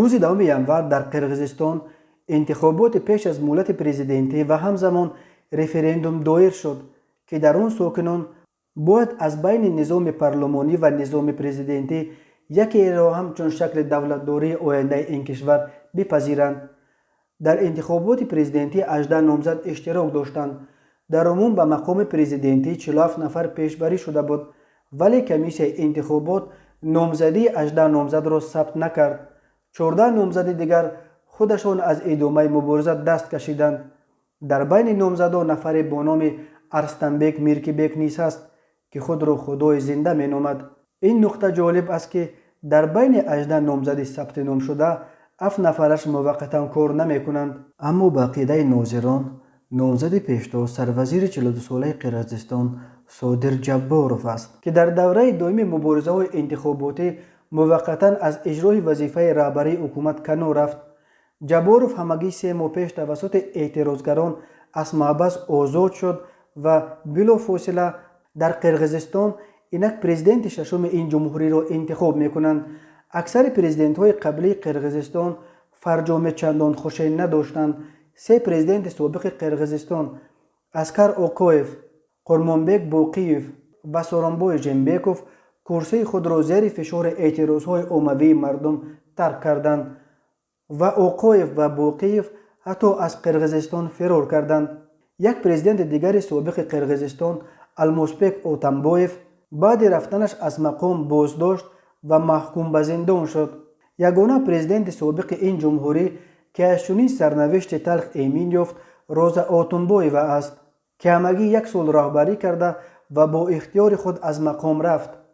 روز 2 ینور در قرقیزستان انتخابات پیش از مولت پرزیدنتی و همزمان رفراندوم دایر شد که در آن ساکنان باید از بین نظام پارلمانی و نظام پرزیدنتی یکی را همچون شکل دولتداری آینده این کشور بپذیرند. در انتخابات پرزیدنتی 18 نامزد اشتراک داشتند. در عموم به مقام پرزیدنتی 47 نفر پیشبری شده بود، ولی کمیسیون انتخابات نامزدی 18 نامزد را ثبت نکرد. 14 نامزد دیگر خودشان از ادامه مبارزه دست کشیدند. در بین نامزدان نفر با نام ارستنبک میرکیبک نیز است که خود را خدای زنده می نامد. این نکته جالب است که در بین 18 نامزد ثبت نام شده 7 نفرش موقتا کار نمی کنند. اما به عقیده ناظران نامزد پیشتر سروزیر 42 ساله قرقیزستان صادر جباروف است که در دوره دائمی مبارزه های انتخاباتی موقتا از اجرای وظیفه رهبری حکومت کنار رفت. جباروف همگی 3 ماه پیش توسط اعتراضگران از محبس آزاد شد و بلافاصله در قرقیزستان اینک پرزیدنت ششم این جمهوری را انتخاب میکنند. اکثر پرزیدنت های قبلی قرقیزستان فرجام چندان خوشی نداشتند. 3 پرزیدنت سابق قرقیزستان اسکر اوکایف، قرمانبک باقیف و سورانبای جنبکوف کرسی خود را زیر فشار اعتراضهای عمومی مردم ترک کردند و اوکایف و باقیف حتی از قرقیزستان فرار کردند. یک پرزیدنت دیگر سابق قرقیزستان الموسبک اوتنبایف بعد رفتنش از مقام بازداشت و محکوم به زندان شد. یگانه پرزیدنت سابق این جمهوری که از چنین سرنوشت تلخ ایمن یافت روزا اوتنبایف است که همگی 1 سال رهبری کرده و با اختیار خود از مقام رفت.